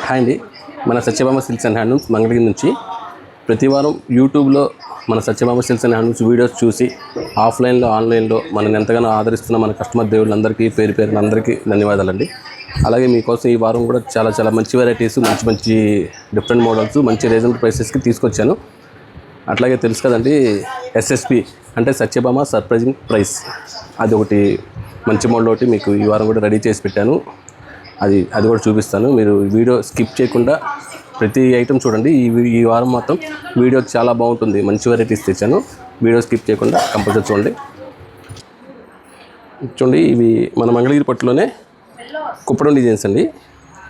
Hi అండి, మన Satyabhama silks and handlooms Mangalagiri నుంచి ప్రతి వారం యూట్యూబ్లో మన Satyabhama silks and handlooms videos చూసి ఆఫ్లైన్లో ఆన్లైన్లో మనల్ని ఎంతగానో ఆదరిస్తున్న మన కస్టమర్ దేవుళ్ళందరికీ పేరు పేరున అందరికీ ధన్యవాదాలండి. అలాగే మీకోసం ఈ వారం కూడా చాలా మంచి వెరైటీస్, మంచి డిఫరెంట్ మోడల్స్, మంచి రీజనబుల్ ప్రైసెస్కి తీసుకొచ్చాను. అట్లాగే తెలుసు కదండి, ఎస్ఎస్పి అంటే సత్యభామ సర్ప్రైజింగ్ ప్రైస్, అది ఒకటి మంచి మోడల్ ఒకటి మీకు ఈ వారం కూడా రెడీ చేసి పెట్టాను. అది కూడా చూపిస్తాను. మీరు వీడియో స్కిప్ చేయకుండా ప్రతి ఐటెం చూడండి. ఈ వారం మాత్రం వీడియో చాలా బాగుంటుంది. మంచి వెరైటీస్ తెచ్చాను. వీడియో స్కిప్ చేయకుండా కంపల్సరీ చూడండి. ఇవి మన మంగళగిరి పట్టులోనే కుప్పడం డిజైన్స్ అండి.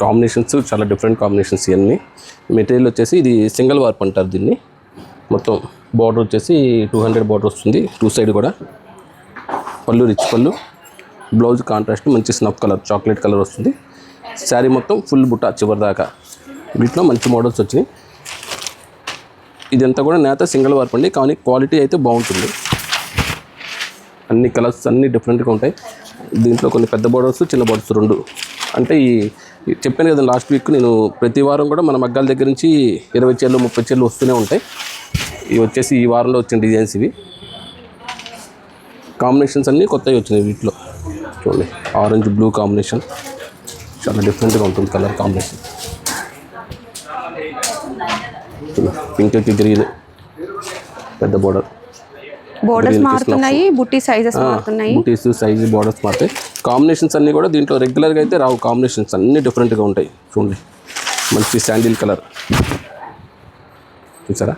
కాంబినేషన్స్ చాలా డిఫరెంట్ కాంబినేషన్స్. ఇవన్నీ మెటీరియల్ వచ్చేసి ఇది సింగిల్ వార్ప్ అంటారు దీన్ని. మొత్తం బార్డర్ వచ్చేసి 200 బార్డర్ వస్తుంది, 2 సైడ్ కూడా. పళ్ళు రిచ్ పళ్ళు, బ్లౌజ్ కాంట్రాస్ట్ మంచి స్నఫ్ కలర్, చాక్లెట్ కలర్ వస్తుంది. శారీ మొత్తం ఫుల్ బుట్ట చివరి దాకా. వీటిలో మంచి మోడల్స్ వచ్చినాయి. ఇదంతా కూడా నేత సింగిల్ వార్ప్ అండి, కానీ క్వాలిటీ అయితే బాగుంటుంది. అన్ని కలర్స్ అన్నీ డిఫరెంట్గా ఉంటాయి. దీంట్లో కొన్ని పెద్ద బోర్డర్స్, చిన్న బోర్డర్స్ రెండు. అంటే చెప్పాను కదా లాస్ట్ వీక్, నేను ప్రతి వారం కూడా మన మగ్గాల దగ్గర నుంచి 20 చీరలు 30 చీరలు వస్తూనే ఉంటాయి. ఇవి వచ్చేసి ఈ వారంలో వచ్చిన డిజైన్స్. ఇవి కాంబినేషన్స్ అన్నీ కొత్తవి వచ్చినాయి. వీటిలో చూడండి, ఆరెంజ్ బ్లూ కాంబినేషన్ చాలా డిఫరెంట్గా ఉంటుంది కలర్ కాంబినేషన్. పింక్కి గ్రీన్, పెద్ద బోర్డర్స్ మారుతున్నాయి, బుట్టీస్ సైజు బోర్డర్స్ మారుతాయి. కాంబినేషన్స్ అన్నీ కూడా దీంట్లో రెగ్యులర్గా అయితే రావు. కాంబినేషన్స్ అన్నీ డిఫరెంట్గా ఉంటాయి. చూడండి, మంచి శాండిల్ కలర్ చూసారా,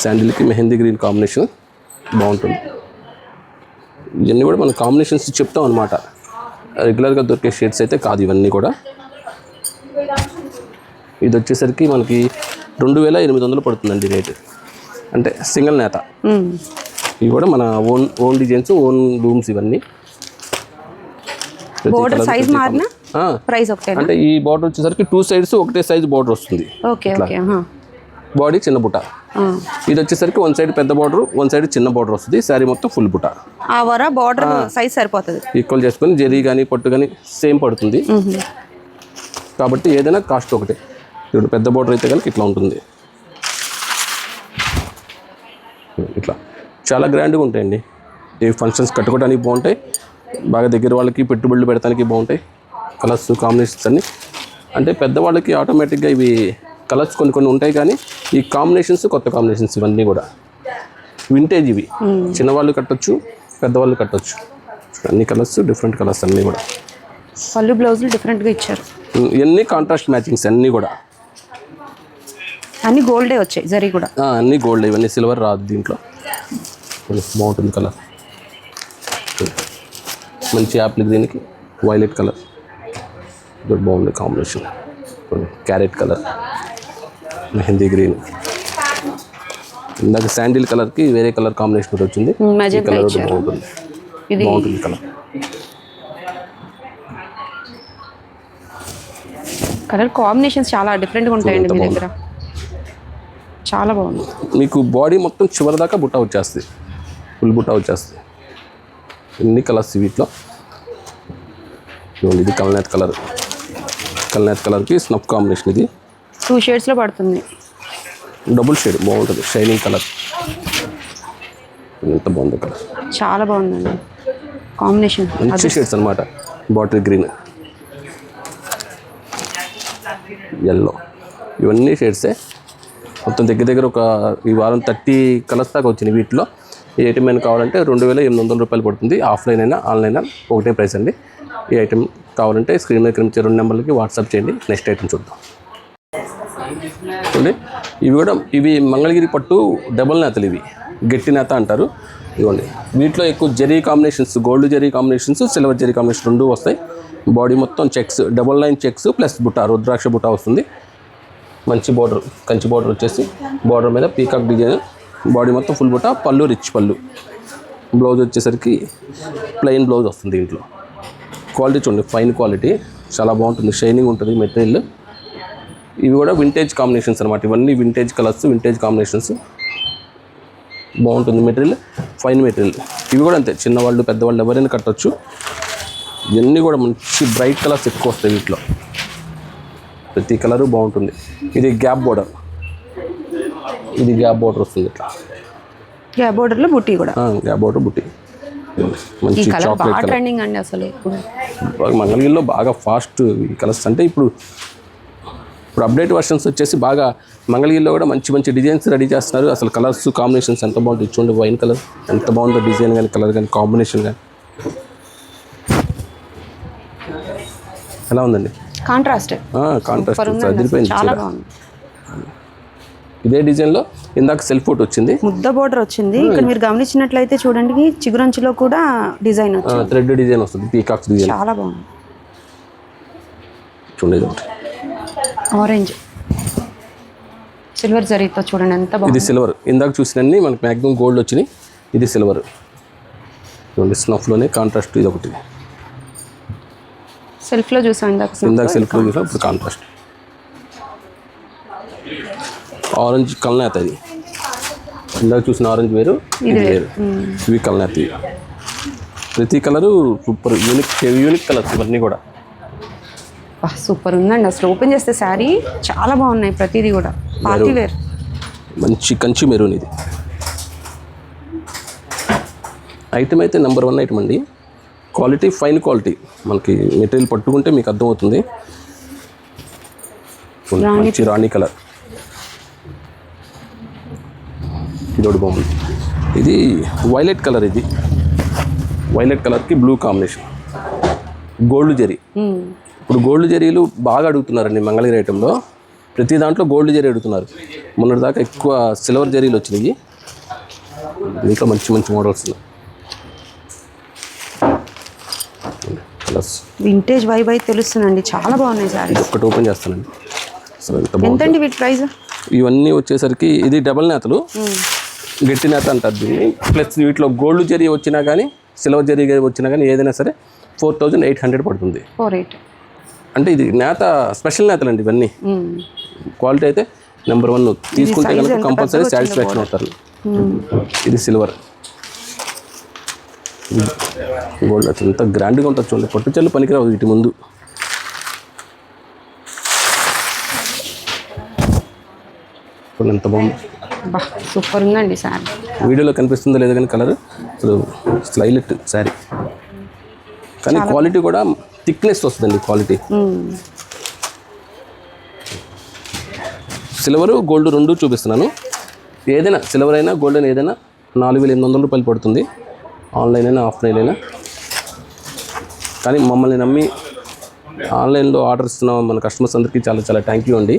శాండిల్కి మెహందీ గ్రీన్ కాంబినేషన్ బాగుంటుంది. ఇవన్నీ కూడా మనం కాంబినేషన్స్ చెప్తాం అనమాట. రెగ్యులర్గా దొరికే షేడ్స్ అయితే కాదు ఇవన్నీ కూడా. ఇది వచ్చేసరికి మనకి 2800 పడుతుందండి రేటు. అంటే సింగిల్ నేత. ఇవి కూడా మన ఓన్ డిజైన్స్, ఓన్ లూమ్స్. ఇవన్నీ అంటే ఈ బార్డర్ వచ్చేసరికి 2 సైడ్స్ ఒకటే సైజ్ బార్డర్ వస్తుంది. బాడీ చిన్న బుట్ట. ఇది వచ్చేసరికి 1 సైడ్ పెద్ద బార్డర్, 1 సైడ్ చిన్న బార్డర్ వస్తుంది. శారీ మొత్తం ఫుల్ బుట్ట. బార్డర్ సైజ్ సరిపోతుంది. ఈక్వల్ చేసుకొని జరీ కానీ పట్టు కానీ సేమ్ పడుతుంది. కాబట్టి ఏదైనా కాస్ట్ ఒకటే. ఇప్పుడు పెద్ద బార్డర్ అయితే కనుక ఇట్లా ఉంటుంది. ఇట్లా చాలా గ్రాండ్గా ఉంటాయండి. ఈ ఫంక్షన్స్ కట్టుకోవడానికి బాగుంటాయి. బాగా దగ్గర వాళ్ళకి పెట్టుబడులు పెడతానికి బాగుంటాయి. కలర్స్ కాంబినేషన్స్ అన్నీ. అంటే పెద్దవాళ్ళకి ఆటోమేటిక్గా ఇవి కలర్స్ కొన్ని ఉంటాయి, కానీ ఈ కాంబినేషన్స్ కొత్త కాంబినేషన్స్. ఇవన్నీ కూడా వింటేజ్. ఇవి చిన్నవాళ్ళు కట్టొచ్చు, పెద్దవాళ్ళు కట్టొచ్చు. అన్ని కలర్స్ డిఫరెంట్ కలర్స్ అన్నీ కూడా. పళ్ళు బ్లౌజులు డిఫరెంట్గా ఇచ్చారు. ఇవన్నీ కాంట్రాస్ట్ మ్యాచింగ్స్ అన్నీ కూడా. అన్ని గోల్డే వచ్చాయి, జరీ కూడా అన్నీ గోల్డ్. ఇవన్నీ సిల్వర్ రాదు దీంట్లో. బాగుంటుంది కలర్. మంచి యాప్లిక్ దీనికి వైలెట్ కలర్ బాగుంది combination. Carrot colour, mehndi green. ఇందాక శాండిల్ కలర్కి వేరే కలర్ కాంబినేషన్ కూడా వచ్చింది. కలర్ బాగుంటుంది కలర్. కలర్ కాంబినేషన్స్ చాలా డిఫరెంట్గా ఉంటాయండి మీ దగ్గర. చాలా బాగుంది. మీకు బాడీ మొత్తం చివరి దాకా బుట్ట వచ్చేస్తుంది, ఫుల్ బుట్ట వచ్చేస్తుంది. ఎన్ని కలర్స్ వీటిలో. ఇది కల్నేత్ కలర్కి స్నఫ్ కాంబినేషన్. ఇది 2 షేడ్స్లో పడుతుంది. డబుల్ షేడ్ బాగుంటుంది, షైనింగ్ కలర్. ఎంత బాగుంది కలర్, చాలా బాగుందండి కాంబినేషన్. మంచి షేడ్స్ అనమాట. బాటిల్ గ్రీన్, ఎల్లో, ఇవన్నీ షేడ్సే. మొత్తం దగ్గర ఒక ఈ వారం 30 కలర్స్ దాకా వచ్చినాయి. వీటిలో ఈ ఐటమ్ అయినా కావాలంటే 2800 రూపాయలు పడుతుంది. ఆఫ్లైన్ అయినా ఆన్లైన్ అయినా ఒకటే ప్రైస్ అండి. ఈ ఐటమ్ కావాలంటే స్క్రీన్ మీద కనిపించే 2 నెంబర్లకి వాట్సాప్ చేయండి. నెక్స్ట్ ఐటమ్ చూద్దాం. చూడండి, ఇవి మంగళగిరి పట్టు డబుల్ నేతలు. ఇవి గట్టి నేత అంటారు. ఇవ్వండి, వీటిలో ఎక్కువ zari combinations, gold zari combinations, silver zari combination 2 వస్తాయి. బాడీ మొత్తం checks, double line checks plus బుట్ట, రుద్రాక్ష బుట్ట వస్తుంది. మంచి బార్డర్, కంచి బార్డర్ వచ్చేసి బార్డర్ మీద పీకాక్ డిజైన్. బాడీ మొత్తం ఫుల్ బుట్ట, పళ్ళు రిచ్ పళ్ళు. బ్లౌజ్ వచ్చేసరికి ప్లెయిన్ బ్లౌజ్ వస్తుంది. దీంట్లో క్వాలిటీ చూడండి, ఫైన్ క్వాలిటీ, చాలా బాగుంటుంది. షైనింగ్ ఉంటుంది మెటీరియల్. ఇవి కూడా వింటేజ్ కాంబినేషన్స్ అనమాట. ఇవన్నీ వింటేజ్ కలర్స్, వింటేజ్ కాంబినేషన్స్. బాగుంటుంది మెటీరియల్, ఫైన్ మెటీరియల్. ఇవి కూడా అంతే, చిన్నవాళ్ళు పెద్దవాళ్ళు ఎవరైనా కట్టొచ్చు. ఇవన్నీ కూడా మంచి బ్రైట్ కలర్స్ ఎక్కువ వస్తాయి వీటిలో. ప్రతి కలరు బాగుంటుంది. ఇది గ్యాప్ బోర్డర్, ఇది గ్యాప్ బోర్డర్ వస్తుంది ఇట్లా. గ్యాప్ బోర్డర్లో బుట్టి కూడా. గ్యాప్ బోర్డర్ బుట్టి. ఈ మంచి కలర్ చాక్లెట్ బాగా కలర్. ట్రెండింగ్ అండి అసలు ఇప్పుడు. మంగళగిరిలో బాగా ఫాస్ట్ ఈ కలర్స్. అంటే ఇప్పుడు అప్డేట్ వర్షన్స్ వచ్చేసి బాగా మంగళగిరిలో కూడా మంచి మంచి డిజైన్స్ రెడీ చేస్తున్నారు. అసలు కలర్స్ కాంబినేషన్స్ ఎంత బాగుంటుంది చూడండి. వైన్ కలర్ ఎంత బాగుందో, డిజైన్ కానీ కలర్ కానీ కాంబినేషన్ కానీ ఎలా ఉందండి. కాంట్రాస్ట్ కాంట్రాస్ట్ అదిరిపోయింది. చాలా బాగుంది. ఇదే డిజైన్లో ఇందాక సెల్ఫ్ ఫోట్ వచ్చింది, ముద్ద బోర్డర్ వచ్చింది. ఇక్కడ మీరు గమనించినట్లయితే చూడండి చిగురంచులో కూడా డిజైన్ వచ్చింది. థ్రెడ్ డిజైన్ వస్తుంది, పీకాక్స్ డిజైన్. చాలా బాగుంది. చూడండి ఆరెంజ్ సిల్వర్ జరీతో చూడండి ఎంత బాగుంది. ఇది సిల్వర్. ఇందాక చూసినన్ని మనకి మ్యాక్సిమం గోల్డ్ వచ్చినాయి. ఇది సిల్వర్ చూడండి. స్నఫ్లోనే కాంట్రాస్ట్. ఇది ఒకటి సెల్ఫ్లో చూసాం ఇందాక సెల్ఫ్లో చూసాం. ఇప్పుడు కాంట్రాస్ట్. ఆరెంజ్ కల్నేత. ఇది ఇందాక చూసిన ఆరెంజ్ వేరు, ఇది వేరు. ఇవి కల్నేత. ప్రతి కలరు సూపర్ యూనిక్ కలర్స్ ఇవన్నీ కూడా. సూపర్ ఉందండి అసలు. ఓపెన్ చేస్తే శారీ చాలా బాగున్నాయి ప్రతిదీ కూడా. పార్టీ వేర్ మంచి కంచి మెరూన్. ఇది ఐటమ్ అయితే నెంబర్ 1 ఐటమ్ అండి. Quality fine quality. మనకి మెటీరియల్ పట్టుకుంటే మీకు అర్థమవుతుంది. మంచి రాణి కలర్. ఇదోడు బాగుంది. ఇది వైలెట్ కలర్. ఇది వైలెట్ కలర్కి బ్లూ కాంబినేషన్. గోల్డ్ జరీ. ఇప్పుడు గోల్డ్ జరీలు బాగా అడుగుతున్నారండి మంగళగిరి ఐటెంలో. ప్రతి దాంట్లో గోల్డ్ జరీ అడుగుతున్నారు. మొన్నటిదాకా ఎక్కువ సిల్వర్ జరీలు వచ్చినాయి. దీంట్లో మంచి మంచి మోడల్స్ ఉన్నాయి. వింటేజ్ వైబ్ అయితే తెలుస్తుందండి. చాలా బాగున్నాయి సారీ. ఒకటి ఓపెన్ చేస్తానండి. అసలు ఎంత బాగుంది. ఎంతండి వీటి ప్రైస్? ఇవన్నీ వచ్చేసరికి ఇది డబల్ నేతలు, గట్టి నేత అంటారు దీన్ని. ప్లస్ వీటిలో గోల్డ్ జరీ వచ్చినా కానీ సిల్వర్ జరీ వచ్చినా కానీ ఏదైనా సరే 4800 పడుతుంది. 48 అంటే ఇది నేత స్పెషల్ నేతలు అండి ఇవన్నీ. క్వాలిటీ అయితే నెంబర్ 1. తీసుకుంటే కనుక కంపల్సరీ సాటిస్ఫాక్షన్ అవుతారు. ఇది సిల్వర్. గోల్డ్ అసలు ఎంత గ్రాండ్గా ఉంటుంది చూడండి. పట్టు చెల్లు పనికిరావు వీటి ముందు. ఎంత బాగుంది. సూపర్ ఉందండి శారీ. వీడియోలో కనిపిస్తుందో లేదో కానీ కలర్ అసలు స్లైలెట్ శారీ. కానీ క్వాలిటీ కూడా థిక్నెస్ వస్తుందండి. క్వాలిటీ సిల్వర్ గోల్డ్ రెండు చూపిస్తున్నాను. ఏదైనా సిల్వర్ అయినా గోల్డ్ అయినా ఏదైనా 4800 రూపాయలు పడుతుంది. ఆన్లైన్ అయినా ఆఫ్లైన్ అయినా. కానీ మమ్మల్ని నమ్మి ఆన్లైన్లో ఆర్డర్ ఇస్తున్న మన కస్టమర్స్ అందరికీ చాలా చాలా థ్యాంక్ యూ అండి.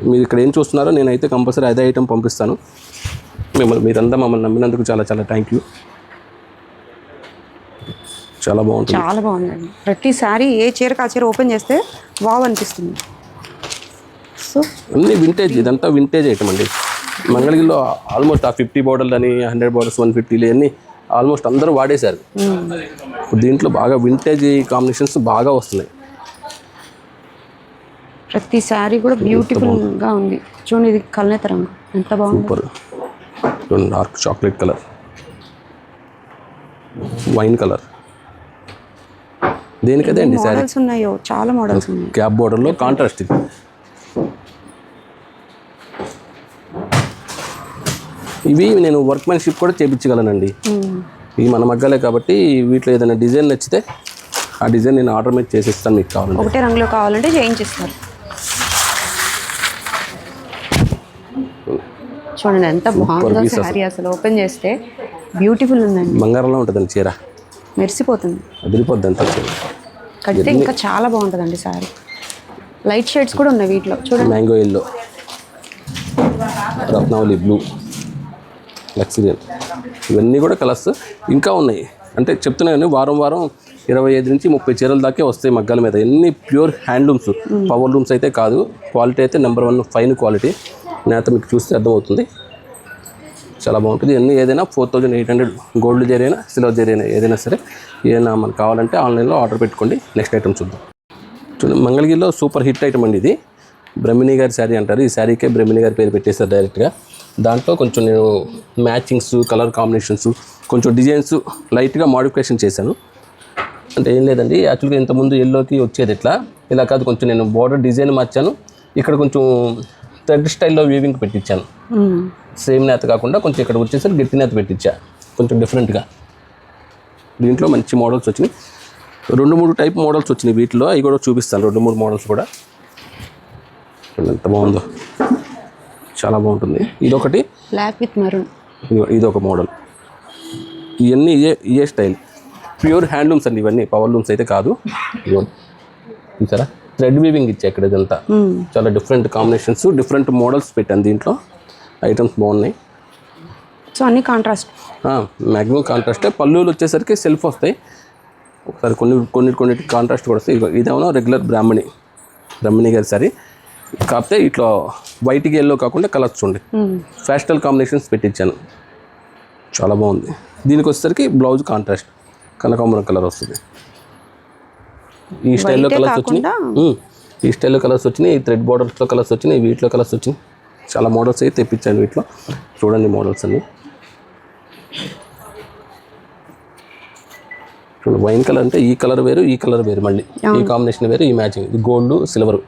మీరు ఇక్కడ ఏం చూస్తున్నారో నేనైతే కంపల్సరీ అదే ఐటెం పంపిస్తాను. మీరంతా మమ్మల్ని నమ్మినందుకు చాలా చాలా థ్యాంక్ యూ. చాలా బాగుంటుంది. చాలా బాగుందండి. ప్రతి శారీ ఏ చీరకు ఆ చీర ఓపెన్ చేస్తే వావ్ అనిపిస్తుంది. సో అన్నీ వింటేజ్. ఇదంతా వింటేజ్ ఐటమ్ అండి. మంగళగిరిలో ఆల్మోస్ట్ ఆ 50 బోర్డర్లు అని 100 బోర్డర్స్ 150 అన్నీ ఆల్మోస్ట్ అందరూ వాడేశారు. దీంట్లో బాగా వింటేజ్ కాంబినేషన్స్ బాగా వస్తున్నాయి. ప్రతి శారీ కూడా బ్యూటిఫుల్గా ఉంది. చూడండి ఇది కల్నేత రంగు ఎంత బాగుంది. Super. Dark chocolate colour, wine colour. దేనికదే అండి శారీ. మోడల్స్ ఉన్నాయో చాలా మోడల్స్ ఉన్నాయి. గ్యాప్ బోర్డర్లో కాంట్రాస్ట్. ఇది ఇవి నేను వర్క్మెన్షిప్ కూడా చేయించగలనండి. ఇవి మన మగ్గాలే కాబట్టి వీటిలో ఏదైనా డిజైన్ నచ్చితే ఆ డిజైన్ నేను ఆర్డర్ మీద చేసిస్తాను. మీకు కావాలంటే ఒకటే రంగులో కావాలంటే చేయించిస్తారు. చూడండి ఎంత బాగుందో శారీ. అసలు ఓపెన్ చేస్తే బ్యూటిఫుల్ ఉందండి. బంగారంలో ఉంటుందండి చీర. మెరిసిపోతుంది. అదిరిపోద్ది అంతా చీర. కడితే ఇంకా చాలా బాగుంటుందండి శారీ. లైట్ షేడ్స్ కూడా ఉన్నాయి వీటిలో. చూడండి మ్యాంగో ఎల్లో, రత్నావళి బ్లూ, లక్సరియన్, ఇవన్నీ కూడా కలర్స్ ఇంకా ఉన్నాయి. అంటే చెప్తున్నాను వారం వారం 25 నుంచి 30 చీరల దాకే వస్తాయి మగ్గాల మీద. ఎన్ని ప్యూర్ హ్యాండ్లూమ్స్, పవర్ లూమ్స్ అయితే కాదు. క్వాలిటీ అయితే నెంబర్ 1 ఫైన్ క్వాలిటీ. నేత మీకు చూస్తే అర్థమవుతుంది. చాలా బాగుంటుంది. ఇవన్నీ ఏదైనా 4800 గోల్డ్ జరీ అయినా సిల్వర్ జరీ అయినా ఏదైనా సరే ఏదైనా మనకు కావాలంటే ఆన్లైన్లో ఆర్డర్ పెట్టుకోండి. నెక్స్ట్ ఐటమ్ చూద్దాం. చూడండి మంగళగిరిలో సూపర్ హిట్ ఐటమ్ అండి ఇది. బ్రహ్మిణి గారి శారీ అంటారు. ఈ శారీకే బ్రహ్మిణి గారి పేరు పెట్టేస్తారు డైరెక్ట్గా. దాంట్లో కొంచెం నేను మ్యాచింగ్స్, కలర్ కాంబినేషన్స్, కొంచెం డిజైన్స్ లైట్గా మోడిఫికేషన్ చేశాను. అంటే ఏం లేదండి, యాక్చువల్గా ఇంతకుముందు ఎల్లోకి వచ్చేది ఇట్లా, ఇలా కాదు, కొంచెం నేను బోర్డర్ డిజైన్ మార్చాను. ఇక్కడ కొంచెం థ్రెడ్ స్టైల్లో వీవింగ్ పెట్టించాను. సేమ్ నేత కాకుండా కొంచెం ఇక్కడ వచ్చేసరికి గట్టి నేత పెట్టించా, కొంచెం డిఫరెంట్గా. దీంట్లో మంచి మోడల్స్ వచ్చినాయి, 2-3 టైప్ మోడల్స్ వచ్చినాయి వీటిలో. అవి కూడా చూపిస్తాను, 2-3 మోడల్స్ కూడా. ఎంత బాగుందో, చాలా బాగుంటుంది. ఇదొకటి బ్లాక్ విత్ మెరూన్, ఇదొక మోడల్. ఇవన్నీ ఇయే స్టైల్, ప్యూర్ హ్యాండ్లూమ్స్ అండి ఇవన్నీ, పవర్ లూమ్స్ అయితే కాదు. చూసారా, థ్రెడ్ వీవింగ్ ఇచ్చా ఇక్కడ. ఇదంతా చాలా డిఫరెంట్ కాంబినేషన్స్, డిఫరెంట్ మోడల్స్ పెట్టాను దీంట్లో. ఐటమ్స్ బాగున్నాయి. సో అన్ని కాంట్రాస్ట్, మ్యాక్సిమం కాంట్రాస్టే. పళ్ళులు వచ్చేసరికి సెల్ఫ్ వస్తాయి, ఒకసారి కొన్నిటి కాంట్రాస్ట్ కూడా వస్తాయి. ఇదేమో రెగ్యులర్ బ్రాహ్మణి గారి సారీ, కాకపోతే ఇట్లా వైట్కి ఎల్లో కాకుండా కలర్స్ చూడండి, ఫ్యాస్టల్ కాంబినేషన్స్ పెట్టించాను, చాలా బాగుంది. దీనికి వచ్చేసరికి బ్లౌజ్ కాంట్రాస్ట్ కనకాంబరం కలర్ వస్తుంది. ఈ స్టైల్లో కలర్స్ వచ్చినాయి, ఈ స్టైల్లో కలర్స్ వచ్చినాయి, ఈ థ్రెడ్ బార్డర్స్లో కలర్స్ వచ్చినాయి, వీటిలో కలర్స్ వచ్చినాయి. చాలా మోడల్స్ అయితే తెప్పించాను వీటిలో. చూడండి మోడల్స్ అన్ని. చూడండి, వైన్ కలర్ అంటే ఈ కలర్ వేరు, ఈ కలర్ వేరు, మళ్ళీ ఈ కాంబినేషన్ వేరు, ఈ మ్యాచింగ్. ఇది గోల్డ్ సిల్వర్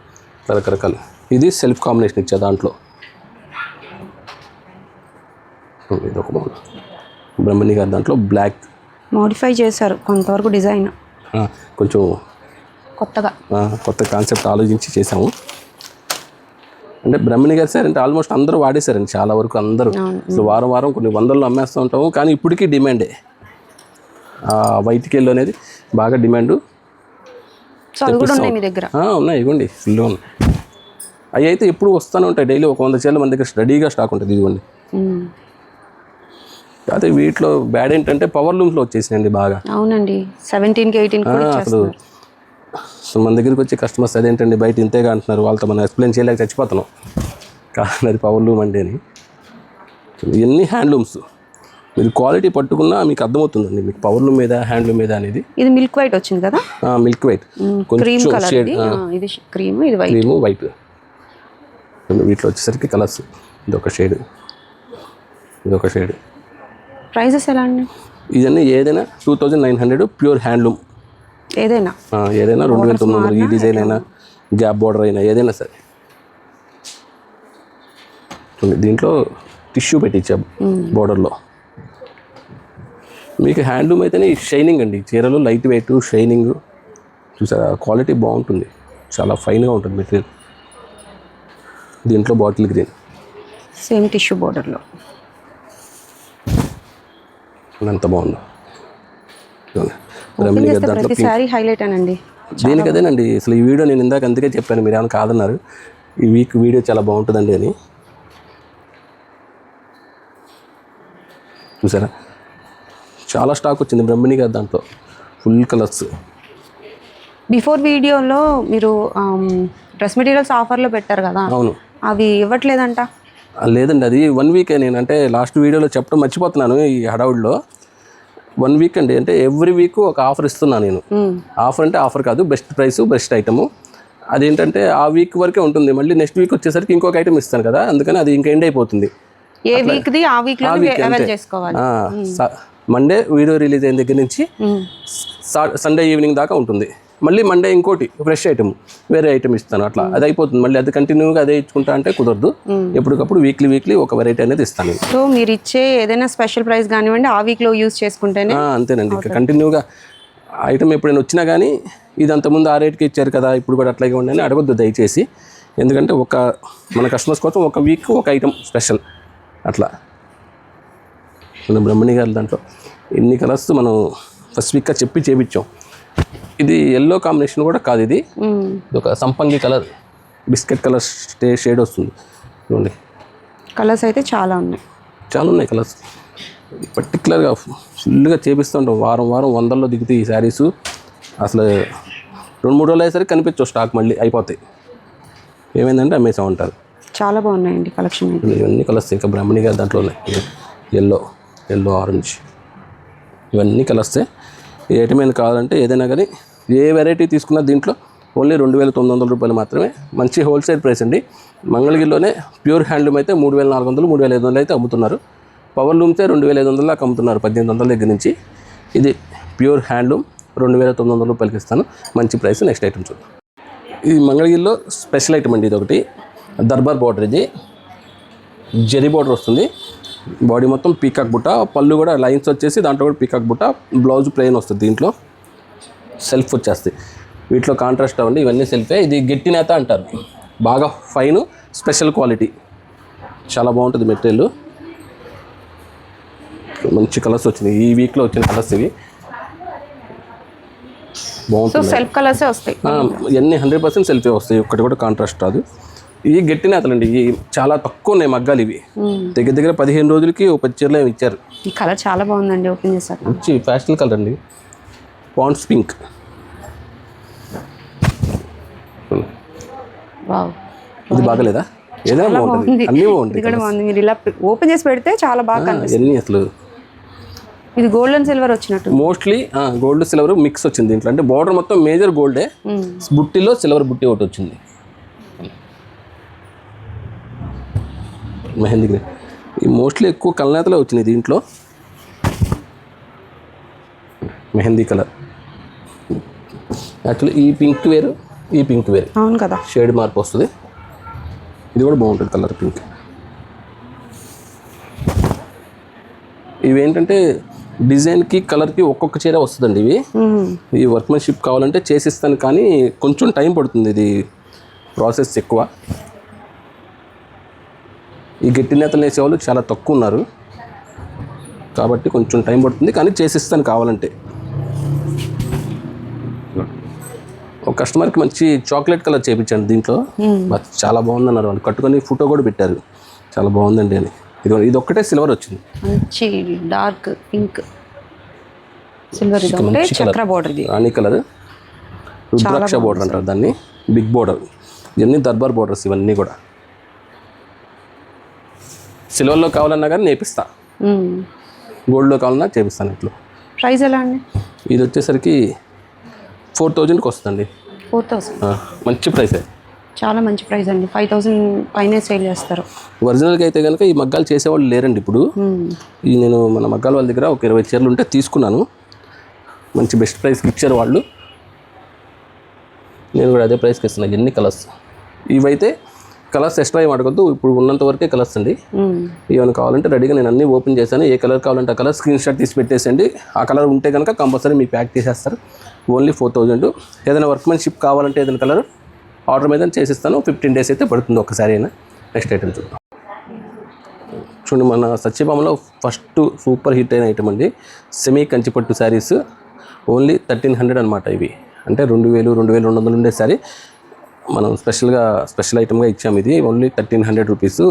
రకరకాలు. ఇది సెల్ఫ్ కాంబినేషన్ ఇచ్చా దాంట్లో. ఇది ఒక మోడల్ బ్రహ్మణి గారి దాంట్లో బ్లాక్ మోడిఫై చేశారు కొంతవరకు డిజైన్, కొంచెం కొత్త కాన్సెప్ట్ ఆలోచించి చేసాము. అంటే బ్రహ్మణి గారు సార్ అంటే ఆల్మోస్ట్ అందరూ వాడేశారండి, చాలా వరకు అందరూ. అసలు వారం కొన్ని వందల్లో అమ్మేస్తూ ఉంటాము, కానీ ఇప్పటికీ డిమాండే. వైట్కి ఎల్లో అనేది బాగా డిమాండ్. ఉన్నాయి, ఇవ్వండి, ఫుల్గా ఉన్నాయి. అవి అయితే ఎప్పుడు వస్తూనే ఉంటాయి, డైలీ ఒక 100 చీరలు మన దగ్గర రెడీగా స్టాక్ ఉంటుంది. ఇదిగోండి. అదే వీటిలో బ్యాడ్ ఏంటంటే పవర్ లూమ్స్లో వచ్చేసినాయండి బాగా. అవునండి, 17కి 18 అసలు మన దగ్గరికి వచ్చే కస్టమర్స్ అదేంటండి బయట ఇంతేగా అంటున్నారు, వాళ్ళతో మనం ఎక్స్ప్లెయిన్ చేయలేక చచ్చిపోతున్నాం, కానీ అది పవర్ లూమ్ అండి అని. ఇవన్నీ హ్యాండ్లూమ్స్, మీరు క్వాలిటీ పట్టుకున్నా మీకు అర్థమవుతుందండి, మీకు పవర్ లూమ్ మీద హ్యాండ్లూమ్ మీద అనేది. ఇది మిల్క్ వైట్ వచ్చింది కదా, మిల్క్ వైట్, కొంచెం షేడ్, ఇది క్రీమ్, ఇది వైట్. వీటిలో వచ్చేసరికి కలర్స్, ఇదొక షేడ్, ఇదొక షేడ్. ప్రైజెస్ ఎలా అండి? ఇదన్నీ ఏదైనా 2900 ప్యూర్ హ్యాండ్లూమ్, ఏదైనా 2900. ఈ డిజైన్ అయినా, గ్యాప్ బార్డర్ అయినా, ఏదైనా సరే. దీంట్లో టిష్యూ పెట్టించా బార్డర్లో. మీకు హ్యాండ్లూమ్ అయితేనే షైనింగ్ అండి, చీరలు లైట్ వెయిట్, షైనింగ్. చూసారా, క్వాలిటీ బాగుంటుంది, చాలా ఫైన్గా ఉంటుంది మెటీరియల్. దీంట్లో బాటిల్ గ్రీన్, సేమ్ టిష్యూ బార్డర్లో, ఎంత బాగుందో. ప్రతిసారి హైలైట్ అనండి దీనికి అదేనండి. అసలు ఈ వీడియో నేను ఇందాక అందుకే చెప్పాను, మీరు ఏమైనా కాదన్నారు, ఈ వీడియో చాలా బాగుంటుందండి అని. చూసారా, చాలా స్టాక్ వచ్చింది బ్రహ్మణి గారి దాంట్లో, ఫుల్ కలర్స్. బిఫోర్ వీడియోలో మీరు డ్రెస్ మెటీరియల్స్ ఆఫర్లో పెట్టారు కదా, అవును, అవి ఇవ్వట్లేదంట. లేదండి, అది 1 వీకే. నేను అంటే లాస్ట్ వీడియోలో చెప్పడం మర్చిపోతున్నాను ఈ హడావుడిలో. 1 వీక్ అండి, అంటే ఎవ్రీ వీక్ ఒక ఆఫర్ ఇస్తున్నాను నేను. ఆఫర్ అంటే ఆఫర్ కాదు, బెస్ట్ ప్రైస్, బెస్ట్ ఐటము. అదేంటంటే ఆ వీక్ వరకే ఉంటుంది, మళ్ళీ నెక్స్ట్ వీక్ వచ్చేసరికి ఇంకొక ఐటమ్ ఇస్తాను కదా, అందుకని అది ఇంకా ఎండ్ అయిపోతుంది. ఏ వీక్ది ఆ వీక్లో అవైల్ చేసుకోవాలి. మండే వీడియో రిలీజ్ అయిన దగ్గర నుంచి సండే ఈవినింగ్ దాకా ఉంటుంది. మళ్ళీ మండే ఇంకోటి ఫ్రెష్ ఐటమ్, వేరే ఐటమ్ ఇస్తాను, అట్లా అది అయిపోతుంది. మళ్ళీ అది కంటిన్యూగా అదే ఇచ్చుకుంటా అంటే కుదరదు, ఎప్పటికప్పుడు వీక్లీ ఒక వెరైటీ అనేది ఇస్తాను. సో మీరు ఇచ్చే ఏదైనా స్పెషల్ ప్రైస్ కానివ్వండి ఆ వీక్లో యూజ్ చేసుకుంటేనే అంతేనండి. ఇంకా కంటిన్యూగా ఐటమ్ ఎప్పుడైనా వచ్చినా కానీ ఇది అంతకుముందు ఆ రేట్కి ఇచ్చారు కదా ఇప్పుడు కూడా అట్లాగే ఉండని అడగొద్దు దయచేసి. ఎందుకంటే మన కస్టమర్స్ కోసం ఒక వీక్ ఒక ఐటమ్ స్పెషల్ అట్లా. మన బ్రహ్మణి గారి దాంట్లో ఎన్ని కలర్స్ మనం ఫస్ట్ వీక్గా చెప్పి చేపించాం. ఇది ఎల్లో కాంబినేషన్ కూడా కాదు, ఇది ఒక సంపంగి కలర్, బిస్కెట్ కలర్ షేడ్ వస్తుంది చూడండి. కలర్స్ అయితే చాలా ఉన్నాయి కలర్స్. పర్టికులర్గా ఫుల్గా చేపిస్తుంటాం, వారం వందల్లో దిగుతాయి ఈ శారీస్. అసలు 2-3 రోజులు అయ్యేసరికి కనిపించవు, స్టాక్ మళ్ళీ అయిపోతాయి. ఏమైందంటే అమ్మేసాం ఉంటారు. చాలా బాగున్నాయండి కలెక్షన్. ఇవన్నీ కలర్స్ ఇంకా బ్రహ్మణి గారి దాంట్లో ఉన్నాయి. ఎల్లో ఆరెంజ్ ఇవన్నీ కలర్సే. ఏ ఐటమ్ అయినా కావాలంటే ఏదైనా కానీ ఏ వెరైటీ తీసుకున్నా దీంట్లో ఓన్లీ 2900 రూపాయలు మాత్రమే. మంచి హోల్సేల్ ప్రైస్ అండి. మంగళగిరిలోనే ప్యూర్ హ్యాండ్లూమ్ అయితే 3400, 3500 అయితే అమ్ముతున్నారు. పవర్ లూమ్సే 2500 దాకా అమ్ముతున్నారు, 1800 దగ్గర నుంచి. ఇది ప్యూర్ హ్యాండ్లూమ్ 2900 రూపాయలకి ఇస్తాను. మంచి ప్రైస్. నెక్స్ట్ ఐటమ్ చూద్దాం. ఇది మంగళగిరిలో స్పెషల్ ఐటమ్ అండి. ఇది ఒకటి దర్బార్ బార్డర్. ఇది జరీ బార్డర్ వస్తుంది. బాడీ మొత్తం పీకాక్ బుట్ట, పళ్ళు కూడా లైన్స్ వచ్చేసి దాంట్లో కూడా పీకాక్ బుట్ట, బ్లౌజ్ ప్లెయిన్ వస్తుంది. దీంట్లో సెల్ఫ్ వచ్చేస్తాయి. వీటిలో కాంట్రాస్ట్ అవ్వండి, ఇవన్నీ సెల్ఫే. ఇది గట్టి నేత అంటారు. బాగా ఫైన్, స్పెషల్ క్వాలిటీ, చాలా బాగుంటుంది మెటీరియల్. మంచి కలర్స్ వచ్చినాయి ఈ వీక్లో వచ్చిన కలర్స్ ఇవి. బాగుంటుంది. సెల్ఫ్ కలర్సే వస్తాయి ఇవన్నీ 100% సెల్ఫే వస్తాయి. ఒక్కటి కూడా కాంట్రాస్ట్ రాదు. ఇవి గట్టి నేతలండి. ఇవి చాలా తక్కువ ఉన్నాయి మగ్గాలు. ఇవి దగ్గర దగ్గర 15 రోజులకి 10 చీరలు ఏమి ఇచ్చారు. ఈ కలర్ చాలా బాగుందండి. ఓపెన్ చేశాక మంచి ఫ్యాషనల్ కలర్ అండి. Pond's pink. వావ్, ఇది బాగలేదా? ఏదైనా బాగుంటుంది, అన్నీ బాగుంటాయి. ఇది కూడా బాగుంది. మీరు ఇలా ఓపెన్ చేసి పెడితే చాలా బాగా కనిపిస్తుంది. ఎన్ని అసలు ఇది గోల్డ్ అండ్ సిల్వర్ వచ్చినట్టు. మోస్ట్లీ గోల్డ్ సిల్వర్ మిక్స్ వచ్చింది దీంట్లో. అంటే బార్డర్ మొత్తం మేజర్ గోల్డే, బుట్టిలో సిల్వర్ బుట్టి ఒకటి వచ్చింది. మెహందీ గ్రీన్. ఈ మోస్ట్లీ ఎక్కువ కలనేతలే వచ్చినాయి దీంట్లో. మెహందీ కలర్. యాక్చువల్లీ ఈ పింక్ వేరు, ఈ పింక్ వేరు. అవును కదా, షేడ్ మార్పు వస్తుంది. ఇది కూడా బాగుంటుంది కలర్ పింక్. ఇవేంటంటే డిజైన్కి కలర్కి ఒక్కొక్క చీర వస్తుందండి. ఇవి ఈ వర్క్మెన్షిప్ కావాలంటే చేసిస్తాను, కానీ కొంచెం టైం పడుతుంది. ఇది ప్రాసెస్ ఎక్కువ. ఈ గట్టి నేతలు వేసేవాళ్ళు చాలా తక్కువ ఉన్నారు కాబట్టి కొంచెం టైం పడుతుంది, కానీ చేసిస్తాను కావాలంటే. ఒక కస్టమర్కి మంచి చాక్లెట్ కలర్ చేయించాను దీంట్లో. చాలా బాగుందన్నారు వాళ్ళు. కట్టుకొని ఫోటో కూడా పెట్టారు, చాలా బాగుందండి అని. ఇది ఒక్కటే సిల్వర్ వచ్చింది. మంచి డార్క్ పింక్ సిల్వర్. ఇది ఒకటే చక్ర బోర్డర్. ఇది రాణి కలర్, రుద్రాక్ష బోర్డర్ అంటారు దాన్ని. Big border. ఇవన్నీ దర్బార్ బోర్డర్స్ ఇవన్నీ కూడా. సిల్వర్లో కావాలన్నా కానీ నేపిస్తా, గోల్డ్లో కావాలన్నా చేపిస్తాను. ఇట్లా ప్రైస్ ఎలా అండి? ఇది వచ్చేసరికి 4000కి వస్తుందండి. 4000 మంచి ప్రైసే, చాలా మంచి ప్రైస్ అండి. 5000 పైనే సేల్ చేస్తారు. ఒరిజినల్గా అయితే కనుక ఈ మగ్గాలు చేసేవాళ్ళు లేరండి ఇప్పుడు. ఈ నేను మన మగ్గాల వాళ్ళ దగ్గర ఒక 20 చీరలు ఉంటే తీసుకున్నాను. మంచి బెస్ట్ ప్రైస్కి ఇచ్చారు వాళ్ళు. నేను కూడా అదే ప్రైస్కి ఇస్తున్నాను. ఎన్ని కలర్స్ ఇవైతే కలర్స్ ఎక్స్ట్రా ఏం అడగద్దు. ఇప్పుడు ఉన్నంత వరకే కలర్స్ అండి. ఏమైనా కావాలంటే రెడీగా నేను అన్నీ ఓపెన్ చేశాను. ఏ కలర్ కావాలంటే ఆ కలర్ స్క్రీన్ షాట్ తీసి పెట్టేసండి. ఆ కలర్ ఉంటే కనుక కంపల్సరీ మీకు ప్యాక్ చేసేస్తారు. ఓన్లీ 4000. ఏదైనా వర్క్మెన్షిప్ కావాలంటే ఏదైనా కలర్ ఆర్డర్ మీద చేసిస్తాను. 15 days అయితే పడుతుంది ఒక్కసారి అయినా. నెక్స్ట్ ఐటమ్ చూద్దాం. చూడండి, మన సత్యభామలో ఫస్ట్ సూపర్ హిట్ అయిన ఐటమ్ అండి. సెమీ కంచిపట్టు శారీస్. ఓన్లీ 1300 అనమాట. ఇవి అంటే 2000, 2200 ఉండే శారీ మనం స్పెషల్ ఐటమ్గా ఇచ్చాము. ఇది ఓన్లీ 1300 రూపీస్.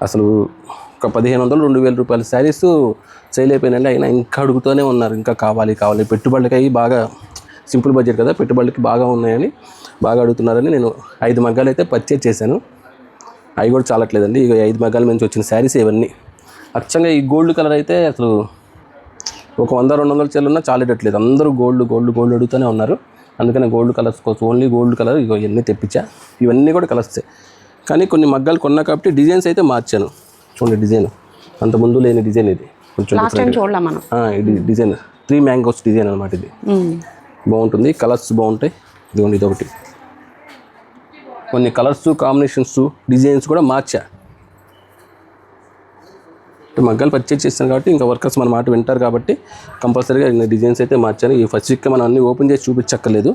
అసలు ఒక 1500, 2000 రూపాయల శారీస్ సేల్ అయిపోయినండి. అయినా ఇంకా అడుగుతూనే ఉన్నారు, ఇంకా కావాలి. పెట్టుబడులకి అవి బాగా సింపుల్ బడ్జెట్ కదా, పెట్టుబడులకి బాగా ఉన్నాయని బాగా అడుగుతున్నారని నేను 5 మగ్గాలు అయితే పర్చేజ్ చేశాను. అవి కూడా చాలట్లేదండి. ఇక 5 మగ్గాల నుంచి వచ్చిన శారీస్ ఇవన్నీ. అచ్చంగా ఈ గోల్డ్ కలర్ అయితే అసలు ఒక 100-200 చీరలు ఉన్నా చాలేటట్లేదు. అందరూ గోల్డ్ అడుగుతూనే ఉన్నారు. అందుకని గోల్డ్ కలర్స్ కోసం ఓన్లీ గోల్డ్ కలర్ ఇక ఇవన్నీ తెప్పించా. ఇవన్నీ కూడా కలర్సే, కానీ కొన్ని మగ్గాలు కొన్నా కాబట్టి డిజైన్స్ అయితే మార్చాను. చూడండి, డిజైన్ అంత ముందు లేని డిజైన్ ఇది. కొంచెం ఇది డిజైన్ 3 మ్యాంగోస్ డిజైన్ అనమాట. ఇది బాగుంటుంది, కలర్స్ బాగుంటాయి. ఇదిగోండి, ఇదొకటి. కొన్ని కలర్స్ కాంబినేషన్స్ డిజైన్స్ కూడా మార్చా. మగ్గాలు పర్చేజ్ చేస్తాను కాబట్టి ఇంకా వర్కర్స్ మన మాట వింటారు కాబట్టి కంపల్సరీగా డిజైన్స్ అయితే మార్చాను. ఈ ఫస్ట్ వీక్ మనం అన్ని ఓపెన్ చేసి చూపించక్కర్లేదు.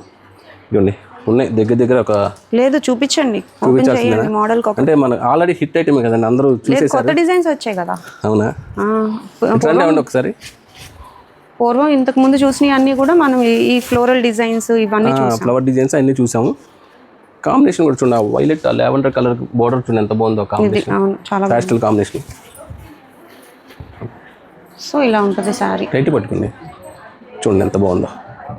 ఇవ్వండి, ఉన్నాయి దగ్గర ఒక లేదు, చూపించండి. మోడల్ అంటే మన ఆల్రెడీ హిట్ ఐటమే కదండి, అందరూ చూసేసారు. కొత్త డిజైన్స్ వచ్చాయి కదా. అవునా? ఒకసారి పూర్వం ఇంతకు ముందు చూసినవి అన్నీ కూడా మనం ఈ ఫ్లోరల్ డిజైన్స్ ఇవన్నీ ఫ్లవర్ డిజైన్స్ అన్నీ చూసాము. కాంబినేషన్ కూడా చూడండి, వైలెట్ లావెండర్ కలర్ బోర్డర్ చూడండి ఎంత బాగుందో కాంబినేషన్. చాలా ప్యాస్టల్ కాంబినేషన్. సో ఇలా ఉంటుంది శారీ. రైట్ పట్టుకుంది, చూడండి ఎంత బాగుందో.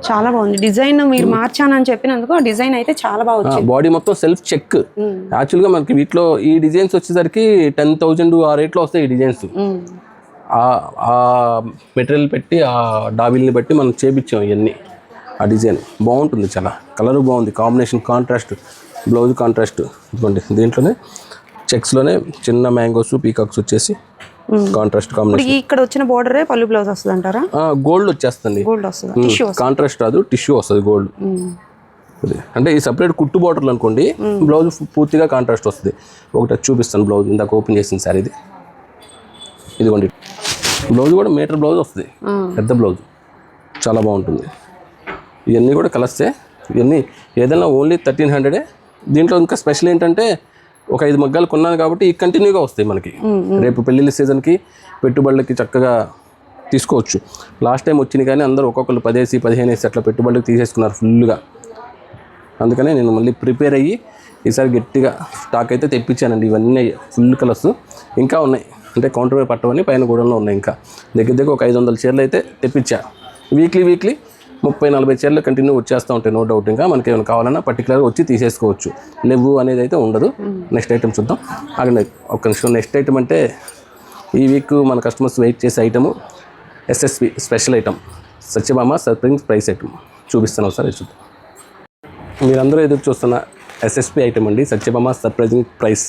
చాలా బాగుంది డిజైన్. మీరు మార్చానని చెప్పినందుకు ఆ డిజైన్ అయితే చాలా బాగా వచ్చింది. బాడీ మొత్తం సెల్ఫ్ చెక్. యాక్చువల్గా మనకి వీటిలో ఈ డిజైన్స్ వచ్చేసరికి 10,000 ఆ రేట్లో వస్తాయి ఈ డిజైన్స్. ఆ మెటీరియల్ పెట్టి ఆ డాబిల్ని బట్టి మనం చేపించాం ఇవన్నీ. ఆ డిజైన్ బాగుంటుంది, చాలా కలర్ బాగుంది, కాంబినేషన్ కాంట్రాస్ట్, బ్లౌజ్ కాంట్రాస్ట్. ఇదిగోండి, దీంట్లోనే చెక్స్లోనే చిన్న మ్యాంగోస్ పీకాక్స్ వచ్చేసి కాంట్రాస్ట్ ఇప్పుడు కాంబినేషన్. ఇక్కడ వచ్చిన బోర్డరే పళ్ళు బ్లౌజ్ వస్తుంది అంటారా? గోల్డ్ వచ్చేస్తుంది, గోల్డ్ వస్తుంది, టిష్యూ వస్తుంది. కాంట్రాస్ట్ రాదు, టిష్యూ వస్తుంది గోల్డ్. అంటే ఈ సపరేట్ కుట్టు బార్డర్లు అనుకోండి, బ్లౌజ్ పూర్తిగా కాంట్రాస్ట్ వస్తుంది. ఒకటి చూపిస్తాను బ్లౌజ్, ఇందాక ఓపెన్ చేసింది సార్ ఇది. ఇదిగోండి బ్లౌజ్ కూడా మీటర్ బ్లౌజ్ వస్తుంది, పెద్ద బ్లౌజ్, చాలా బాగుంటుంది. ఇవన్నీ కూడా కలర్సే, ఇవన్నీ ఏదైనా ఓన్లీ 1300. దీంట్లో ఇంకా స్పెషల్ ఏంటంటే ఒక 5 మగ్గాలు కొన్నాను కాబట్టి ఈ కంటిన్యూగా వస్తాయి మనకి. రేపు పెళ్ళిళ్ళ సీజన్కి పెట్టుబడులకి చక్కగా తీసుకోవచ్చు. లాస్ట్ టైం వచ్చింది కానీ అందరూ ఒక్కొక్కరు 10 వేసి 15 వేసి అట్లా పెట్టుబడులకు తీసేసుకున్నారు ఫుల్గా. అందుకనే నేను మళ్ళీ ప్రిపేర్ అయ్యి ఈసారి గట్టిగా స్టాక్ అయితే తెప్పించానండి. ఇవన్నీ ఫుల్ కలర్స్ ఇంకా ఉన్నాయి, అంటే కౌంటర్ మీద పట్టవని పైన గూడెంలో ఉన్నాయి. ఇంకా దగ్గర ఒక 500 చీరలు అయితే తెప్పించా. వీక్లీ 30-40 చీరలు కంటిన్యూ వచ్చేస్తూ ఉంటాయి, నో డౌట్. ఇంకా మనకి ఏమైనా కావాలన్నా పర్టికులర్గా వచ్చి తీసేసుకోవచ్చు, లేవు అనేది అయితే ఉండదు. నెక్స్ట్ ఐటమ్ చూద్దాం. అక్కడ ఒక నిమిషం. నెక్స్ట్ ఐటమ్ అంటే ఈ వీక్ మన కస్టమర్స్ వెయిట్ చేసే item SSP special item, Satyabhama surprise price item చూపిస్తాను ఒకసారి చూద్దాం. మీరందరూ ఎదురు చూస్తున్న ఎస్ఎస్పి ఐటమ్ అండి, Satyabhama surprising price.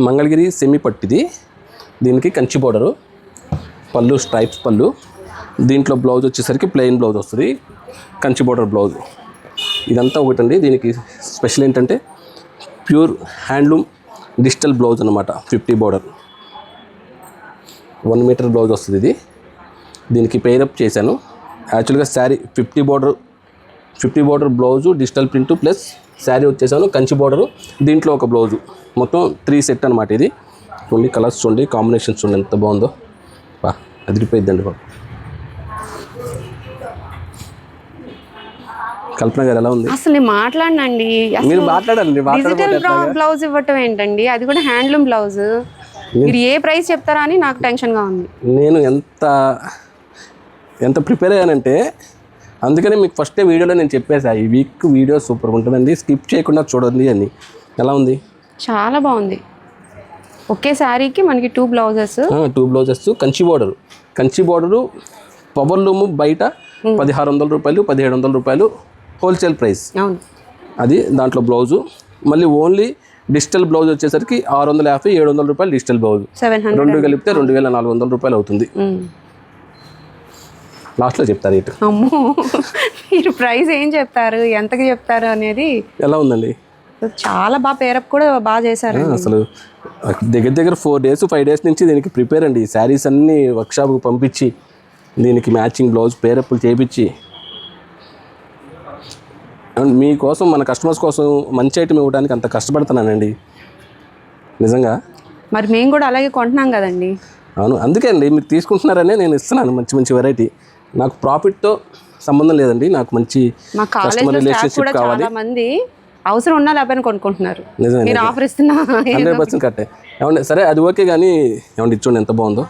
Mangalagiri semi పట్టిది, దీనికి కంచి బోర్డరు, పళ్ళు స్ట్రైప్స్ పళ్ళు. దీంట్లో బ్లౌజ్ వచ్చేసరికి ప్లెయిన్ బ్లౌజ్ వస్తుంది, కంచి బోర్డర్ బ్లౌజ్. ఇదంతా ఒకటండి. దీనికి స్పెషల్ ఏంటంటే ప్యూర్ హ్యాండ్లూమ్ డిజిటల్ బ్లౌజ్ అనమాట. 50 బోర్డర్ 1 మీటర్ బ్లౌజ్ వస్తుంది ఇది. దీనికి పేరప్ చేశాను. యాక్చువల్గా sari 50 border blouse, digital print plus sari వచ్చేసాను కంచి బోర్డరు, దీంట్లో ఒక బ్లౌజు, మొత్తం 3 సెట్ అనమాట ఇది. చూడండి కలర్స్, చూడండి కాంబినేషన్స్, చూడండి ఎంత బాగుందో, బా అదిరిపోయిద్దండి బాబు. కల్పన గారు ఎలా ఉంది? అసలు నేను మాట్లాడినండి, మీరు మాట్లాడాలండి. డిజిటల్ బ్లౌజ్ ఇవ్వటం ఏంటండి, అది కూడా హ్యాండ్లూమ్ బ్లౌజ్. మీరు ఏ ప్రైస్ చెప్తారా అని నాకు టెన్షన్గా ఉంది. నేను ఎంత ప్రిపేర్ అయ్యానంటే అందుకని మీకు ఫస్ట్ వీడియోలో నేను చెప్పేసా, ఈ వీక్ వీడియో సూపర్ ఉంటుందండి, స్కిప్ చేయకుండా చూడండి అని. ఎలా ఉంది? చాలా బాగుంది. ఒకే శారీకి మనకి 2 blouses, Kanchi border power loom బయట 1600 రూపాయలు 1700 రూపాయలు హోల్సేల్ ప్రైస్. అవును, అది దాంట్లో బ్లౌజు. మళ్ళీ ఓన్లీ డిజిటల్ బ్లౌజ్ వచ్చేసరికి 650-700 రూపాయలు డిజిటల్ బ్లౌజ్, 700 రెండు కలిపితే 2400 రూపాయలు అవుతుంది. లాస్ట్లో చెప్తారు ఇటు. అమ్మో, మీరు ప్రైస్ ఏం చెప్తారు, ఎంతకి చెప్తారు అనేది. ఎలా ఉందండి? చాలా బాగా పేరప్ కూడా బాగా చేశారు. అసలు దగ్గర 4 డేస్ 5 డేస్ నుంచి దీనికి ప్రిపేర్ అండి. శారీస్ అన్నీ వర్క్షాప్కి పంపించి దీనికి మ్యాచింగ్ బ్లౌజ్ పేరప్పులు చేయించి మీకోసం, మన కస్టమర్స్ కోసం మంచి ఐటమ్ ఇవ్వడానికి అంత కష్టపడుతున్నానండి నిజంగా. మరి మేము కూడా అలాగే కొంటున్నాం కదండి. అవును, అందుకే అండి మీరు తీసుకుంటున్నారనే నేను ఇస్తున్నాను మంచి వెరైటీ. నాకు ప్రాఫిట్తో సంబంధం లేదండి, నాకు మంచి కస్టమర్ రిలేషన్షిప్ కావాలి. చాలా మంది అవసరం ఉన్నా లేకపోయినా కొనుక్కుంటున్నారు. నిజమే, మీరు ఆఫర్ ఇస్తున్నా 100% కట్టే. ఏమండి సరే అది ఓకే, కానీ ఏమండి ఇచ్చోండి ఎంత బాగుందో.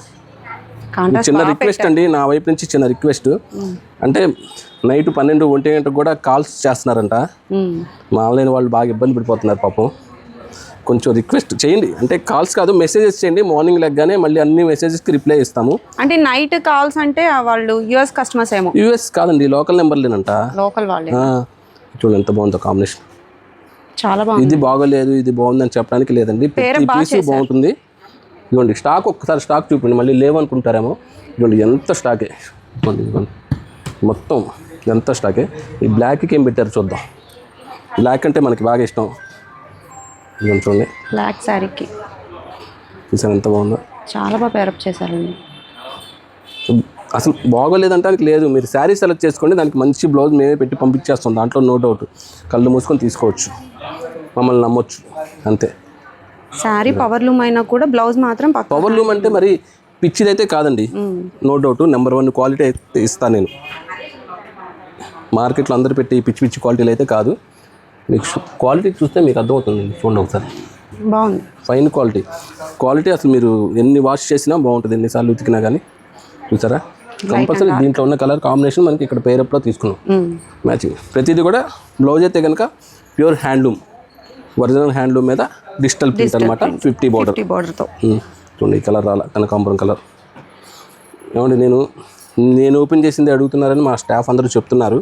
చిన్న రిక్వెస్ట్ అండి నా వైపు నుంచి, చిన్న రిక్వెస్ట్. అంటే నైట్ 12-1 గంటకు కూడా కాల్స్ చేస్తున్నారంట మా ఆన్లైన్ వాళ్ళు, బాగా ఇబ్బంది పడిపోతున్నారు పాపం. కొంచెం రిక్వెస్ట్ చేయండి, అంటే కాల్స్ కాదు మెసేజెస్ చేయండి. మార్నింగ్ లెగ్గానే మళ్ళీ అన్ని మెసేజెస్కి రిప్లై ఇస్తాము. అంటే నైట్ కాల్స్ అంటే వాళ్ళు యూఎస్ కస్టమర్స్ ఏమో. యూఎస్ కాదండి, లోకల్ నెంబర్లేనంట. లోకల్ వాళ్ళే. చూడండి ఎంత బాగుందో కాంబినేషన్. చాలా బాగుంది. ఇది బాగోలేదు ఇది బాగుందని చెప్పడానికి లేదండి, ప్రతి పీస్ బాగుంటుంది. ఇదిగోండి స్టాక్, ఒక్కసారి స్టాక్ చూపండి, మళ్ళీ లేవనుకుంటారేమో. ఇదిగోండి ఎంత స్టాకే, ఇదిగోండి మొత్తం ఎంత స్టాకే. ఈ బ్లాక్కి ఏం పెట్టారు చూద్దాం. బ్లాక్ అంటే మనకి బాగా ఇష్టం. ఇదిగోండి చూడండి బ్లాక్ శారీకి చూసాను ఎంత బాగుందో. చాలా బాగా పేరప్ చేశారండి. అసలు బాగోలేదంటానికి లేదు, మీరు శారీ సెలెక్ట్ చేసుకోండి, దానికి మంచి బ్లౌజ్ మేమే పెట్టి పంపించేస్తాం, దాంట్లో నో డౌట్. కళ్ళు మూసుకొని తీసుకోవచ్చు, మమ్మల్ని నమ్మొచ్చు అంతే. శారీ పవర్ లూమ్ అయినా కూడా బ్లౌజ్ మాత్రం పవర్ లూమ్ అంటే మరి పిచ్చిదైతే కాదండి, నో డౌట్. నెంబర్ 1 క్వాలిటీ అయితే ఇస్తాను నేను. మార్కెట్లో అందరూ పెట్టి పిచ్చి క్వాలిటీలు అయితే కాదు. మీకు క్వాలిటీ చూస్తే మీకు అర్థమవుతుంది. చూడండి ఒకసారి, బాగుంది, ఫైన్ క్వాలిటీ. అసలు మీరు ఎన్ని వాష్ చేసినా బాగుంటుంది, ఎన్నిసార్లు ఉతికినా కానీ. చూసారా, కంపల్సరీ దీంట్లో ఉన్న కలర్ కాంబినేషన్ మనకి ఇక్కడ పేరప్లో తీసుకున్నాం మ్యాచింగ్. ప్రతిదీ కూడా బ్లౌజ్ అయితే కనుక ప్యూర్ హ్యాండ్లూమ్, ఒరిజినల్ హ్యాండ్లూమ్ మీద డిజిటల్ ప్రింట్ అనమాట. 50 బోర్డర్తో. చూడండి ఈ కలర్ రాలా, కనకాంబరం కలర్. ఏమండి నేను ఓపెన్ చేసింది అడుగుతున్నారని మా స్టాఫ్ అందరూ చెప్తున్నారు.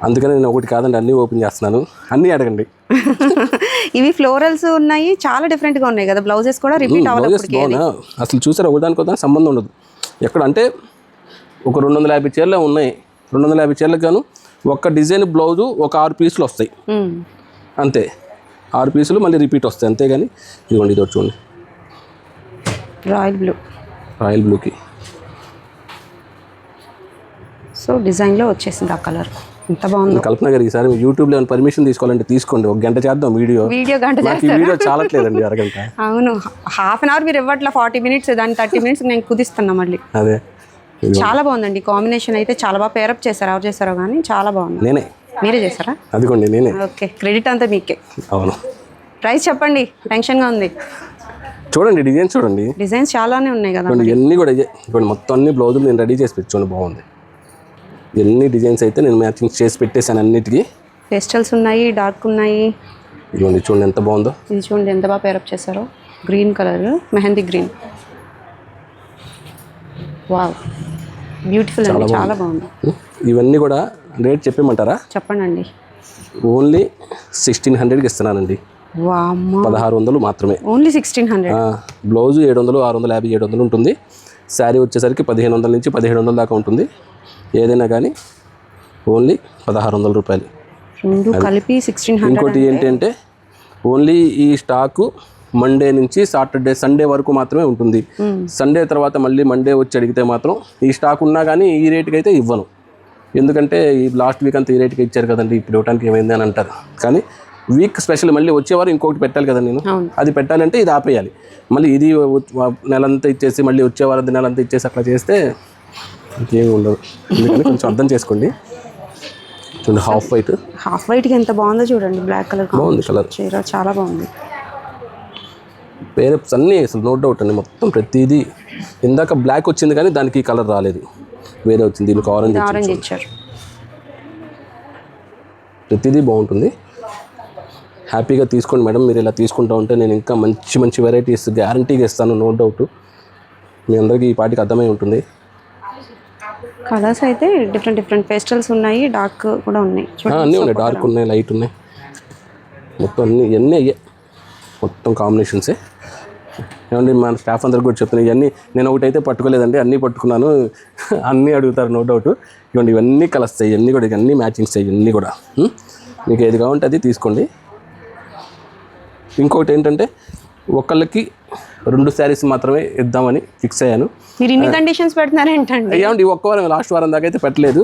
అందుకని నేను ఒకటి కాదండి అన్నీ ఓపెన్ చేస్తున్నాను, అన్నీ అడగండి. ఇవి ఫ్లోరల్స్ ఉన్నాయి, చాలా డిఫరెంట్గా ఉన్నాయి కదా. బ్లౌజెస్ కూడా రిపీట్ బ్లౌజెస్ బాగున్నా అసలు చూసారా, ఒకదానికొద్దా సంబంధం ఉండదు. ఎక్కడ అంటే ఒక 250 చీరలే ఉన్నాయి, 250 చీరలకు గాను ఒక్క డిజైన్ బ్లౌజు ఒక 6 పీసులు వస్తాయి అంతే. 6 పీసులు మళ్ళీ రిపీట్ వస్తాయి అంతేగాని. ఇదిగోండి ఇది చూడండి, రాయల్ బ్లూకి. సో డిజైన్లో వచ్చేసింది ఆ కలర్, ఎంత బాగుంది. కల్పన గారు ఈసారి యూట్యూబ్లో ఏమైనా పర్మిషన్ తీసుకోవాలంటే తీసుకోండి, 1 గంట చేద్దాం వీడియో. గంట వీడియో చాలట్లేదండి, అరగంట. అవును, హాఫ్ అన్ అవర్ మీరు ఇవ్వట్లా, 40 మినిట్స్, దాన్ని 30 మినిట్స్ నేను కుదిస్తున్నా మళ్ళీ. అదే చాలా బాగుందండి కాంబినేషన్ అయితే, చాలా బాగా పేరప్ చేశారు. ఎవరు చేశారో కానీ చాలా బాగుంది. నేనే. మీరే చేశారా? అదిగోండి నేనే. ఓకే, క్రెడిట్ అంతా మీకే. అవును. ప్రైస్ చెప్పండి, టెన్షన్గా ఉంది. చూడండి డిజైన్స్, చూడండి డిజైన్స్ చాలానే ఉన్నాయి కదా. ఇవన్నీ కూడా ఇప్పుడు మొత్తం అన్ని బ్లౌజులు నేను రెడీ చేసి పెట్టాను, బాగుంది. ఎన్ని డిజైన్స్ అయితే నేను మ్యాచింగ్ చేసి పెట్టేశాను అన్నిటికీ. పేస్టల్స్ ఉన్నాయి, డార్క్ ఉన్నాయి. ఇదిగోండి చూడండి ఎంత బాగుందో. ఇది చూడండి ఎంత బాగా పేరప్ చేశారో, green colour, mehndi green. Wow, beautiful అండి, చాలా బాగుంది. ఇవన్నీ కూడా రేట్ చెప్పేమంటారా? చెప్పండి. ఓన్లీ 1600కి ఇస్తున్నానండి. 1600 మాత్రమే. ఓన్లీ 1600. బ్లౌజు 700, 650, 700 ఉంటుంది. శారీ వచ్చేసరికి 1500 నుంచి 1700 దాకా ఉంటుంది. ఏదైనా కానీ ఓన్లీ 1600 రూపాయలు కలిపి 1600. ఇంకోటి ఏంటంటే ఓన్లీ ఈ స్టాకు మండే నుంచి సాటర్డే, సండే వరకు మాత్రమే ఉంటుంది. సండే తర్వాత మళ్ళీ మండే వచ్చి అడిగితే మాత్రం ఈ స్టాక్ ఉన్నా కానీ ఈ రేటుకి అయితే ఇవ్వను. ఎందుకంటే ఈ లాస్ట్ వీక్ అంతా ఈ రేటుకి ఇచ్చారు కదండి, ఇప్పుడు ఇవ్వడానికి ఏమైంది అని అంటారు. కానీ వీక్ స్పెషల్ మళ్ళీ వచ్చేవారు ఇంకొకటి పెట్టాలి కదా నేను. అది పెట్టాలంటే ఇది ఆపేయాలి. మళ్ళీ ఇది నెలంతా ఇచ్చేసి మళ్ళీ వచ్చేవారు నెలంతా ఇచ్చేసి అట్లా చేస్తే ఇంకేమి ఉండదు. ఎందుకంటే కొంచెం అర్థం చేసుకోండి. చూడండి హాఫ్ వైట్కి ఎంత బాగుందో చూడండి, బ్లాక్ కలర్ బాగుంది. కలర్ చీర చాలా బాగుంది. పేరప్స్ అన్నీ అసలు నో డౌట్ అండి, మొత్తం ప్రతిదీ. ఇందాక బ్లాక్ వచ్చింది కానీ దానికి కలర్ రాలేదు, వేరే వచ్చింది. దీనికి ఆరెంజ్ ఇచ్చారు. ప్రతిదీ బాగుంటుంది. హ్యాపీగా తీసుకోండి మేడం. మీరు ఇలా తీసుకుంటూ ఉంటే నేను ఇంకా మంచి మంచి వెరైటీస్ గ్యారంటీగా ఇస్తాను, నో డౌట్. మీ అందరికీ ఈ పాటికి అర్థమై ఉంటుంది. కలర్స్ అయితే డిఫరెంట్ పేస్టల్స్ ఉన్నాయి, డార్క్ కూడా ఉన్నాయి. అన్నీ ఉన్నాయి, డార్క్ ఉన్నాయి, లైట్ ఉన్నాయి, మొత్తం అన్నీ అయ్యే మొత్తం కాంబినేషన్సే. ఏమండి మన స్టాఫ్ అందరికి కూడా చెప్తున్నాను, ఇవన్నీ నేను ఒకటైతే పట్టుకోలేదండి, అన్నీ పట్టుకున్నాను. అన్నీ అడుగుతారు నో డౌట్. ఇవ్వండి ఇవన్నీ కలర్స్ అయ్యి, ఇవన్నీ కూడా ఇవన్నీ మ్యాచింగ్స్ అయ్యి, ఇవన్నీ కూడా మీకు ఏది కావాలంటే అది తీసుకోండి. ఇంకొకటి ఏంటంటే ఒకళ్ళకి 2 శారీస్ మాత్రమే ఇద్దామని ఫిక్స్ అయ్యాను. మీరు ఇన్ని కండిషన్స్ పెడుతున్నారేంటండి? ఏమండి ఒక్క వారం, లాస్ట్ వారం దాకా అయితే పెట్టలేదు.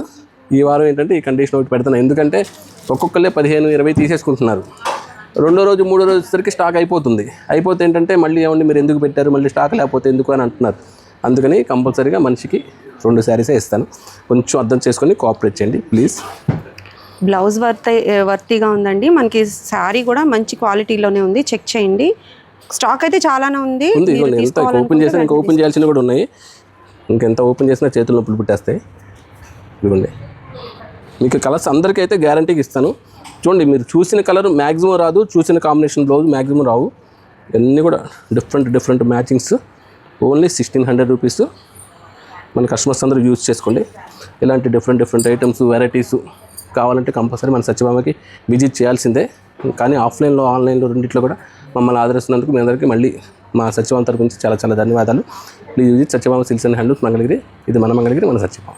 ఈ వారం ఏంటంటే ఈ కండిషన్ ఒకటి పెడుతున్నాను. ఎందుకంటే ఒక్కొక్కళ్ళే 15-20 తీసేసుకుంటున్నారు. 2వ రోజు 3వ రోజు వచ్చేసరికి స్టాక్ అయిపోతుంది. అయిపోతే ఏంటంటే మళ్ళీ ఏమండి మీరు ఎందుకు పెట్టారు, మళ్ళీ స్టాక్ లేకపోతే ఎందుకు అని అంటున్నారు. అందుకని కంపల్సరీగా మనిషికి 2 శారీసే ఇస్తాను. కొంచెం అర్థం చేసుకొని కోఆపరేట్ చేయండి ప్లీజ్. బ్లౌజ్ వర్తీగా ఉందండి. మనకి శారీ కూడా మంచి క్వాలిటీలోనే ఉంది, చెక్ చేయండి. స్టాక్ అయితే చాలానే ఉంది. ఓపెన్ చేసినా ఇంకా ఓపెన్ చేయాల్సినవి కూడా ఉన్నాయి. ఇంకెంత ఓపెన్ చేసినా చేతులు నొప్పులు పుట్టేస్తాయి. ఇవ్వండి మీకు కలర్స్ అందరికీ అయితే గ్యారంటీకి ఇస్తాను. చూడండి మీరు చూసిన కలర్ మ్యాక్సిమం రాదు, చూసిన కాంబినేషన్ బ్లౌజ్ మ్యాక్సిమం రావు. ఇవన్నీ కూడా డిఫరెంట్ మ్యాచింగ్స్. Only 1600 rupees. మన కస్టమర్స్ అందరూ యూజ్ చేసుకోండి. ఇలాంటి డిఫరెంట్ ఐటమ్స్ వెరైటీస్ కావాలంటే కంపల్సరీ మన సత్యభామకి విజిట్ చేయాల్సిందే. కానీ ఆఫ్లైన్లో ఆన్లైన్లో రెండిట్లో కూడా మమ్మల్ని ఆదరిస్తున్నందుకు మీ అందరికీ మళ్ళీ మా సత్యభామ తరపు నుంచి చాలా ధన్యవాదాలు. Please visit Satyabhama silks and handlooms Mangalagiri. ఇది మన మంగళగిరి, మన సత్యభామ.